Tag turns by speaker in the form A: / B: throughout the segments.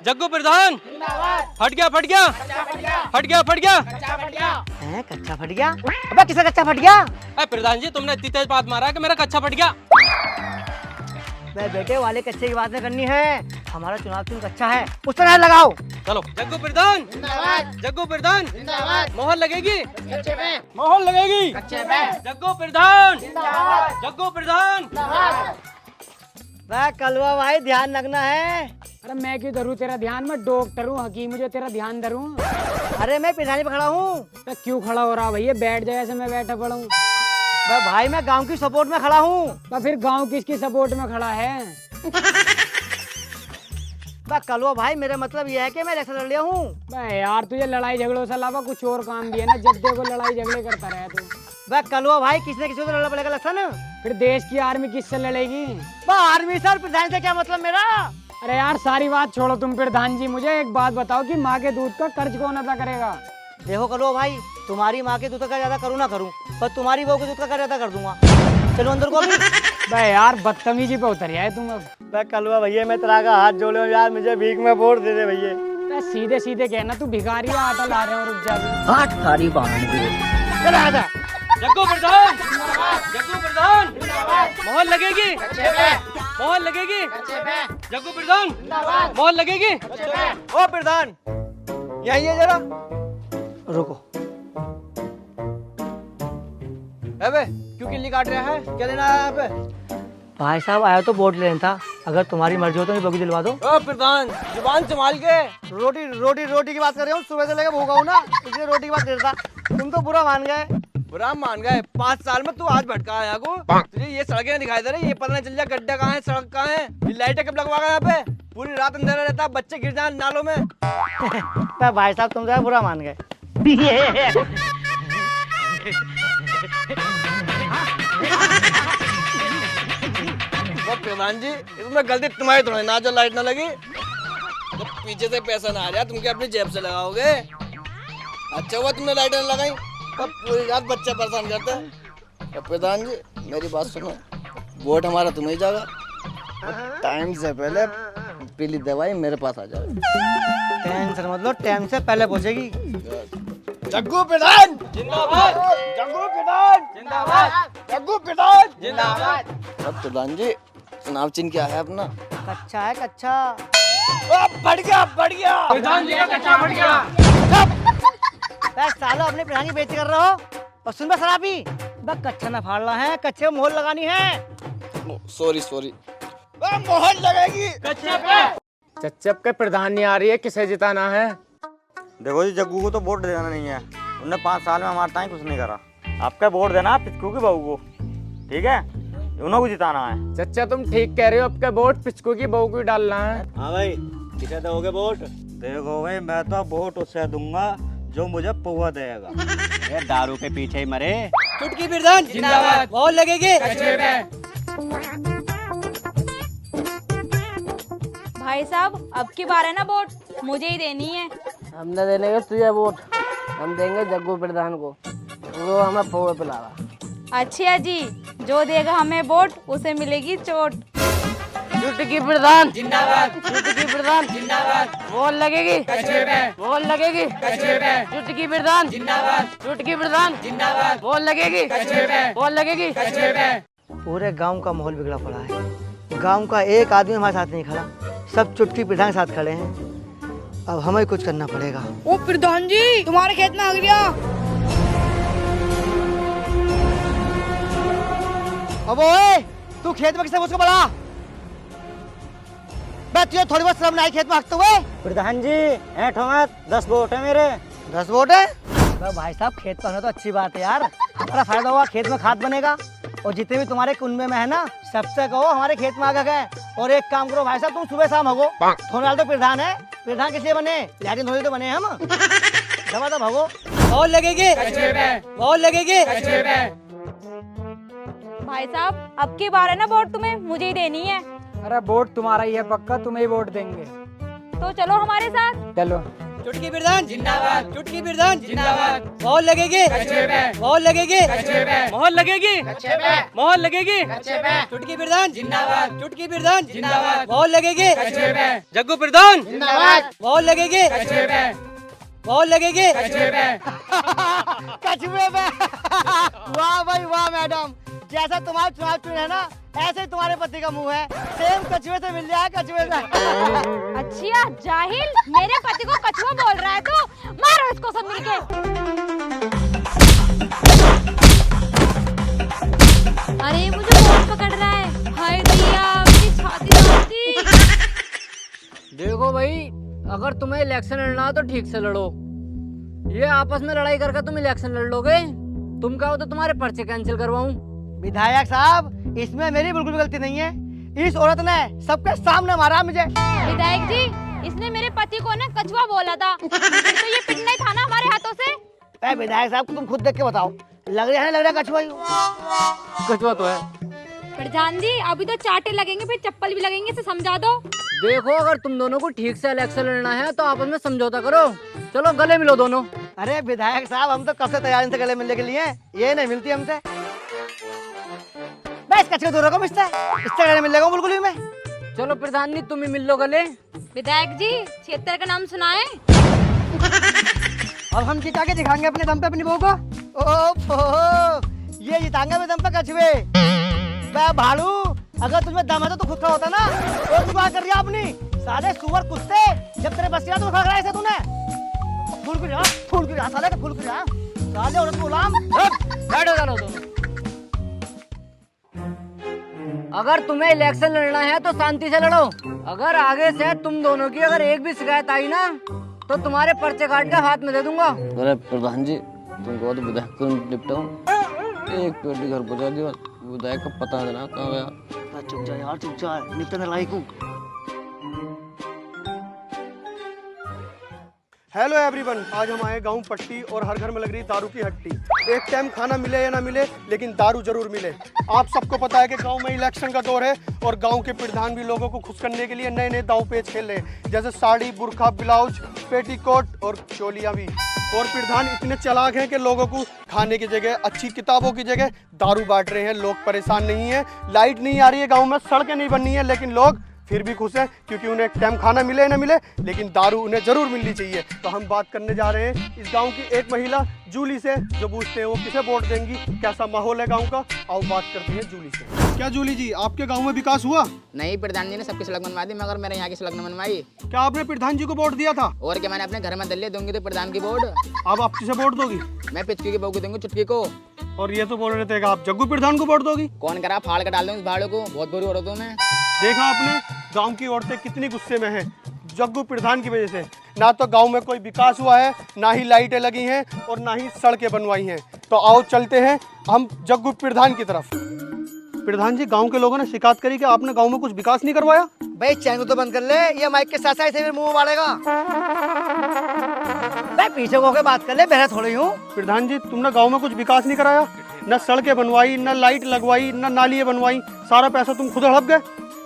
A: जग्गू प्रधान। फट गया फट गया फट गया फट गया।
B: कच्चा फट गया? अबे किसका कच्चा फट गया?
A: प्रधान जी तुमने इतनी तेज बात मारा कि मेरा कच्चा फट गया।
B: मैं बेटे वाले कच्चे की बात नहीं करनी है, हमारा चुनाव चिन्ह कच्चा है, उस पर लगाओ।
A: चलो जग्गू प्रधान, जग्गू प्रधान, मोहर लगेगी, मोहर लगेगी, जग्गू प्रधान, जग्गू प्रधान।
B: वह कलवा भाई ध्यान रखना है।
C: अरे मैं क्यों धरूं तेरा ध्यान? मैं डॉक्टर हूँ, हकीम हूँ जो तेरा ध्यान धरूं।
B: अरे मैं पिछाड़ी पे खड़ा हूँ।
C: तो क्यों खड़ा हो रहा भैया? बैठ जाए ऐसे मैं बैठा पड़ा हूँ।
B: भाई मैं गांव की सपोर्ट में खड़ा हूँ।
C: तो फिर गांव किसकी सपोर्ट में खड़ा है?
B: कलवा भाई मेरा मतलब यह है कि मैं इलेक्शन लड़ लिया हूँ।
C: यार तुझे लड़ाई झगड़ों से अलावा कुछ और काम भी है ना, जब देखो लड़ाई झगड़े करता रहे तू।
B: वह कलवा भाई किसी न किसी को तो लड़ना पड़ेगा इलेक्शन।
C: फिर देश की आर्मी किससे लड़ेगी?
B: आर्मी सर प्रधान से क्या मतलब मेरा?
C: अरे यार सारी बात छोड़ो तुम प्रधान जी, मुझे एक बात बताओ कि माँ के दूध का कर्ज कौन अदा करेगा?
B: देखो कलवा भाई, तुम्हारी माँ के दूध का ज्यादा करूँ ना करूँ, पर तुम्हारी बहू के दूध का कर्ज ज्यादा कर दूंगा। चलो अंदर को अभी।
C: यार बदतमीजी पे उतर आए तुम अब।
B: कलवा भैया मैं तेरा का हाथ जोड़े हूँ यार, मुझे भीख में वोट दे दे भैया।
C: सीधे सीधे कहना, तू भिखारी है, आटा ला रहे हो, रुक जा।
B: हाथ थारी चल आजा।
A: जग्गू प्रधान, जग्गू प्रधान, मोहर लगेगी, मोहर लगेगी, जग्गू प्रधान, मोहर लगेगी।
B: ओ प्रधान यही है जरा रुको। अबे क्यों किल्ली काट रहा है? क्या देना है यहाँ पे? भाई साहब आया तो वोट लेना था, अगर तुम्हारी मर्जी हो तो बगी दिलवा दो।
A: ओ प्रधान जुबान संभाल के।
B: रोटी रोटी रोटी की बात कर रहे हो, सुबह से लेकर भूखा हूँ ना, इसलिए रोटी की बात कर रहा था। तुम तो बुरा मान गए।
A: बुरा मान गए? 5 साल में तू आज भटका है यहाँ को। तुझे ये सड़कें दिखाई दे रही, ये पता नहीं चल जाए गड्ढा कहाँ है, सड़क कहाँ है। ये लाइटें कब लगवा गए यहाँ पे? पूरी रात अंधेरा रहता है, बच्चे गिर जाए नालों में।
B: भाई साहब तुम तो बुरा मान गए।
A: प्रधान जी इसमें गलती तुम्हारी थोड़ी ना, जो लाइट ना लगी तो पीछे से पैसा ना आ रहा, तुम क्या अपनी जेब से लगाओगे? अच्छा हुआ तुमने लाइट ना लगाई, तब पूरी रात बच्चे परेशान करते हैं। प्रधान जी मेरी बात सुनो, वोट हमारा तुम्हें जाएगा, टाइम से पहले पीली दवाई मेरे पास आ जाए।
B: टेंशन मत लो, टाइम से पहले पहुंचेगी।
A: जग्गू प्रधान जिंदाबाद, जग्गू प्रधान जिंदाबाद, जग्गू प्रधान जिंदाबाद। अब प्रधान जी चुनाव चिन्ह क्या है अपना?
B: कच्चा है कच्चा।
A: बढ़ गया बढ़ गया, प्रधान जी का कच्चा बढ़ गया।
B: सालो अपने प्रधान की बेइज्जती कर रहे हो। और सुन बे शराबी, बस कच्चा ना फाड़ना है, कच्चे में मोहर लगानी है।
A: सॉरी सॉरी, मोहर लगेगी कच्चे पे।
C: चच्चप के प्रधान नहीं आ रही है, किसे जिताना है?
D: देखो जी जग्गू को तो वोट देना नहीं है, उन्होंने 5 साल में हमारे ताई कुछ नहीं करा। आपका वोट देना पिचकू की बहू को, ठीक है? उन्हों को जिताना है।
C: चच्चा तुम ठीक कह रहे हो, आपका वोट पिचकू की बहू को डालना है।
D: हाँ भाई किसे दोगे वोट? देखो भाई मैं तो वोट उससे दूंगा जो मुझे पौवा देगा। ये दारू के पीछे ही मरे।
B: चुटकी प्रधान जिंदाबाद, मोहर लगेगी।
E: भाई साहब अब की बार है ना वोट मुझे ही देनी है।
F: हम न देंगे तुझे वोट, हम देंगे जग्गू प्रधान को, वो हमें पोए पिलावा।
E: अच्छा जी, जो देगा हमें वोट उसे मिलेगी चोट।
F: चुटकी प्रधान जिंदाबाद, चुटकी प्रधान जिंदाबाद, वोट लगेगी वोट लगेगी, चुटकी प्रधान जिंदाबाद, चुटकी प्रधान जिंदाबाद, वोट लगेगी वोट लगेगी।
B: पूरे गांव का माहौल बिगड़ा पड़ा है, गांव का एक आदमी हमारे साथ नहीं खड़ा, सब चुटकी प्रधान के साथ खड़े हैं। अब हमें कुछ करना पड़ेगा।
E: ओ प्रधान जी तुम्हारे खेत में आ गया।
B: अब ओए तू खेत में किसे उसको बढ़ा? तुझे थोड़ी बहुत शर्म नहीं खेत में हकते हुए?
D: प्रधान जी 10 वोट है मेरे।
B: 10 वोट है? भाई साहब खेत पर होना तो अच्छी बात है यार, हमारा फायदा होगा, खेत में खाद बनेगा। और जितने भी तुम्हारे कुंबे में है ना, सबसे कहो हमारे खेत में आ गए। और एक काम करो भाई साहब, तुम सुबह शाम भगो, थोड़ा तो प्रधान है, प्रधान किस लिए बने? लैटिन थोड़ी तो बने हम। दबा तो भगो। बहुत लगेगी बहुत लगेगी।
E: भाई साहब अब की बार है ना वोट तुम्हें मुझे ही देनी है।
C: अरे वोट तुम्हारा ही है पक्का, तुम्हें ही वोट देंगे।
E: तो चलो हमारे साथ।
C: चलो
B: चुटकी प्रधान जिंदाबाद, चुटकी प्रधान जिंदाबाद। मोहर लगेगी, मोहर लगेगी, मोहर लगेगी, मोहर लगेगी। चुटकी प्रधान जिंदाबाद, चुटकी प्रधान जिंदाबाद। मोहर लगेगी, जग्गू प्रधान जिंदाबाद। मोहर लगेगी, मोहर लगेगी, कछुए पे। वाह भाई वाह मैडम, जैसा तुम्हारा चुनाव चिन्ह है ना, ऐसे ही तुम्हारे पति का मुंह है। सेम कछुए से मिल जाए, कछुए से।
E: अच्छा जाहिल, मेरे पति को कछुआ बोल रहा है तो मारो इसको सब मिलके। अरे मुझे बहुत पकड़ रहा है, हाय दैया मेरी छाती।
F: देखो भाई, अगर तुम्हें इलेक्शन लड़ना हो तो ठीक से लड़ो। ये आपस में लड़ाई करके तुम इलेक्शन लड़ लोगे, तुम कहो तो तुम्हारे पर्चे कैंसिल करवाऊं।
B: विधायक साहब, इसमें मेरी बिल्कुल भी गलती नहीं है। इस औरत ने सबके सामने मारा मुझे।
E: विधायक जी, इसने मेरे पति को ना कछुआ बोला था, तो ये पिटना ही था ना हमारे हाथों से।
B: विधायक साहब, तुम खुद देख के बताओ, लग रहा है ना, लग रहा है कछुआ ही।
F: कछुआ तो है।
E: प्रधान जी, अभी तो चाटे लगेंगे, फिर चप्पल भी लगेंगे, इसे समझा दो।
F: देखो, अगर तुम दोनों को ठीक से इलेक्शन लड़ना है तो आपस में समझौता करो। चलो गले मिलो दोनों।
B: अरे विधायक साहब, हम तो कब से तैयार से गले मिलने के लिए, ये नहीं मिलती हमसे। मैं इस कचरे दूर रखो, इससे गले मिल लेगा बिल्कुल भी मैं।
F: चलो प्रधान जी, तुम ही मिल लो गले।
E: विधायक जी, क्षेत्र का नाम सुनाए।
B: अब हम जिता के दिखाएंगे अपने दम पे अपनी बहू को। ओफो, ये जिताएंगे अपने दम पे कछुए। बे भालू, अगर तुम्हें दम है तो तू खुद का होता ना। और तू क्या कर रहा अपनी? साले सुअर कुत्ते, जब तेरे बस तो खा रहा है तूने। फूल की साले का फूल की साले औरत गुलाम।
F: बैठो चलो दोनों। अगर तुम्हें इलेक्शन लड़ना है तो शांति से लड़ो। अगर आगे से तुम दोनों की अगर एक भी शिकायत आई ना, तो तुम्हारे पर्चे काट के हाथ में दे दूंगा।
G: अरे प्रधान जी, तुमको तो विधायक को निपटाऊं, एक पेटी घर पहुंचा दिया, विधायक का पता देना कहाँ गया।
B: चुप जा यार, चुप जा, निपटने लायक हूँ।
H: हेलो एवरीवन, आज हम आए गांव पट्टी और हर घर में लग रही दारू की हट्टी। एक टाइम खाना मिले या ना मिले, लेकिन दारू जरूर मिले। आप सबको पता है कि गांव में इलेक्शन का दौर है और गांव के प्रधान भी लोगों को खुश करने के लिए नए नए दाव पेच खेल रहे हैं, जैसे साड़ी, बुर्खा, ब्लाउज, पेटीकोट और चोलियां भी। और प्रधान इतने चालाक हैं कि लोगों को खाने की जगह, अच्छी किताबों की जगह दारू बांट रहे हैं। लोग परेशान नहीं है, लाइट नहीं आ रही है गाँव में, सड़कें नहीं बननी है, लेकिन लोग फिर भी खुश हैं क्योंकि उन्हें एक टाइम खाना मिले ना मिले, लेकिन दारू उन्हें जरूर मिलनी चाहिए। तो हम बात करने जा रहे हैं इस गांव की एक महिला जूली से, जो पूछते हैं वो किसे वोट देंगी, कैसा माहौल है गांव का। आओ बात करते हैं जूली से। क्या जूली जी, आपके गांव में विकास हुआ?
I: नहीं, प्रधान जी ने सबकी सड़क बनवा दी, मगर मेरे यहाँ की सड़क न बनवाई।
H: क्या आपने प्रधान जी को वोट दिया था?
I: और क्या, मैंने अपने घर में दलिया दूंगी तो प्रधान की वोट।
H: अब आप किसे वोट दोगी?
I: मैं पिचकी की बहू को दूंगी, चुटकी को।
H: और ये तो बोल रहे थे कि आप जग्गू प्रधान को वोट दोगी।
I: कौन करा, फाड़ कर डाल दूंगी इस भाड़ों को, बहुत बुरी औरत हूँ मैं।
H: देखा आपने, गांव की औरतें कितनी गुस्से में हैं जग्गू प्रधान की वजह से। ना तो गांव में कोई विकास हुआ है, ना ही लाइटें लगी हैं और ना ही सड़कें बनवाई हैं। तो आओ चलते हैं हम जग्गू प्रधान की तरफ। प्रधान जी, गांव के लोगों ने शिकायत करी कि आपने गांव में कुछ विकास नहीं करवाया।
B: भाई चैन को तो बंद कर ले, ये माइक के साथ ऐसे मुंह मारेगा। मैं पीछे होकर बात कर ले, बहरा थोड़ी हूँ।
H: प्रधान जी, तुमने गांव में कुछ विकास नहीं कराया, न सड़कें बनवाई, न लाइट लगवाई, न नालियां बनवाई, सारा पैसा तुम खुद हड़प गए।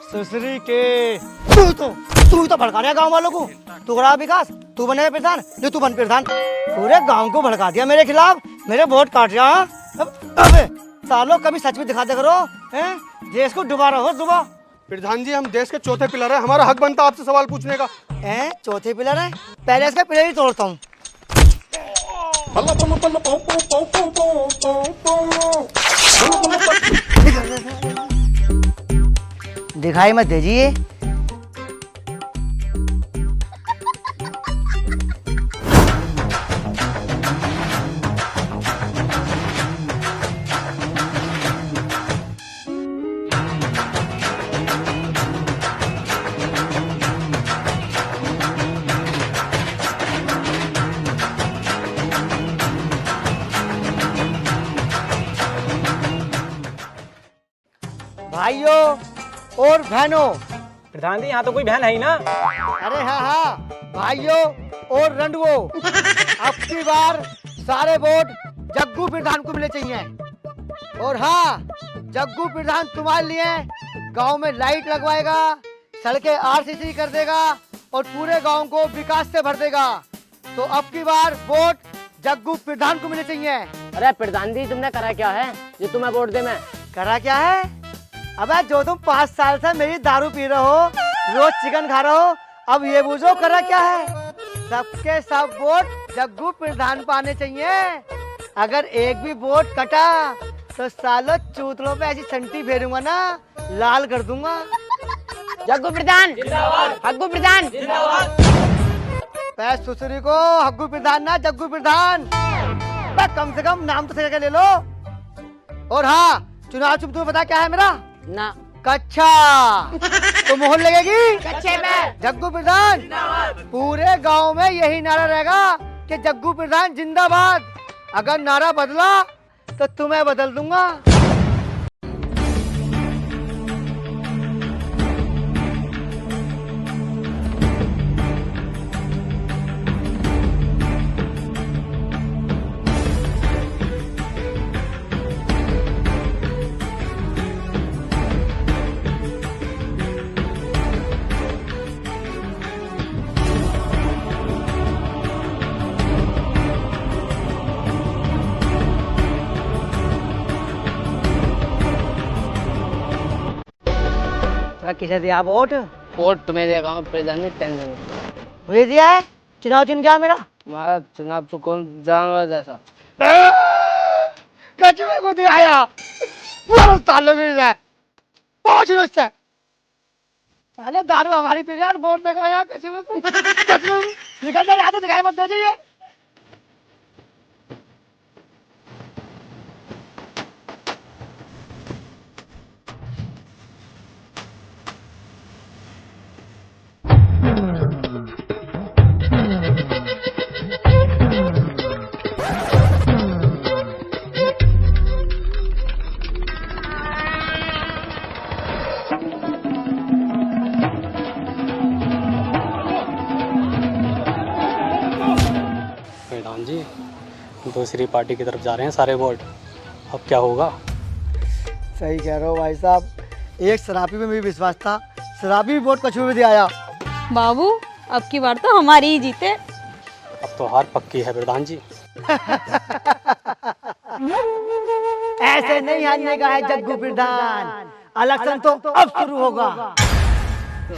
B: सुसरी के तू तो भड़का रहा गांव वालों को। तू करा विकास, तू बने प्रधान, जो तू बन प्रधान। पूरे गांव को भड़का दिया मेरे खिलाफ, मेरे वोट काट रहा। अबे सालों, कभी सच में दिखा दे करो, हैं? देश को डुबा रहा हो, डुबा।
H: प्रधान जी, हम देश के चौथे पिलर है, हमारा हक बनता आपसे सवाल पूछने का।
B: हैं? चौथे पिलर है? पहले इसका पिलर ही तोड़ता हूँ। दिखाई मत दीजिए। भाइयों और बहनों।
C: प्रधान जी, यहाँ तो कोई बहन है ही ना।
B: अरे हाँ, भाइयों और रंडुओं, अब की बार सारे वोट जग्गू प्रधान को मिलने चाहिए। और हाँ, जग्गू प्रधान तुम्हारे लिए गांव में लाइट लगवाएगा, सड़कें आरसीसी कर देगा और पूरे गांव को विकास से भर देगा। तो अब की बार वोट जग्गू प्रधान को मिलने चाहिए।
F: अरे प्रधान जी तुमने करा क्या है जो तुम्हें वोट दे मैं?
B: करा क्या है? अबे जो तुम 5 साल से मेरी दारू पी रहे हो, रोज चिकन खा रहे हो, अब ये बूझो करा क्या है? सबके सब वोट जग्गू प्रधान को आने चाहिए। अगर एक भी वोट कटा तो सालों चूतलों पे ऐसी छंटी फेरूंगा ना, लाल कर दूंगा।
F: जग्गू प्रधान जिंदाबाद, हग्गू प्रधान जिंदाबाद।
B: पैस सुसरी को हग्गू प्रधान ना जग्गू प्रधान। बे कम से कम नाम तो सही जगह ले लो। और हाँ, चुनाव चिन्ह तुम्हें पता क्या है मेरा?
F: ना।
B: कच्छा। तो मोहर लगेगी
F: कच्चे में
B: जग्गू प्रधान। पूरे गांव में यही नारा रहेगा कि जग्गू प्रधान जिंदाबाद। अगर नारा बदला तो तुम्हें बदल दूंगा। किसे दिया वोट?
F: वोट तुम्हें देगा प्रधान जी, टेंशन
B: मुझे दिया है। चुनाव चिन्ह क्या है मेरा?
F: हमारा चुनाव तो कौन जानवर जैसा।
B: कचरे को दिखाया तालों में है। पहुंच लो इससे। पहले दारू हमारी पी यार, वोट देखा यार कचरे में निकल जा, यहाँ से दिखाई मत दीजिए।
J: प्रधान जी दूसरी पार्टी की तरफ जा रहे हैं सारे वोट, अब क्या होगा?
B: सही कह रहे हो भाई साहब। एक शराबी में भी विश्वास था, शराबी भी वोट कछुए में दे आया।
E: बाबू अब की बार तो हमारी ही जीते।
J: अब तो हार पक्की है प्रधान जी।
B: ऐसे नहीं हारने का है जग्गू प्रधान। इलेक्शन तो अब शुरू होगा।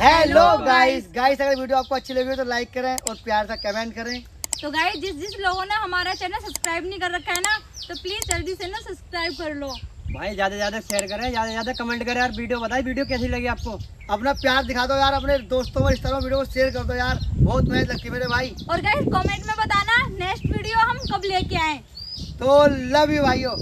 B: हेलो गाइस, अगर वीडियो आपको अच्छी लगी हो तो लाइक करें और प्यार से कमेंट करें।
E: तो गाइस जिस लोगों ने हमारा चैनल सब्सक्राइब नहीं कर रखा है ना, तो प्लीज जल्दी से ना सब्सक्राइब कर लो।
B: भाई ज्यादा शेयर करें, ज्यादा कमेंट करें यार। वीडियो बताइए वीडियो कैसी लगी आपको। अपना प्यार दिखा दो यार, अपने दोस्तों और रिश्तेदारों में वीडियो को शेयर कर दो यार, बहुत मेहनत लगती है मेरे भाई।
E: और गाइस कमेंट में बताना नेक्स्ट वीडियो हम कब लेके आए।
B: तो लव यू भाइयों।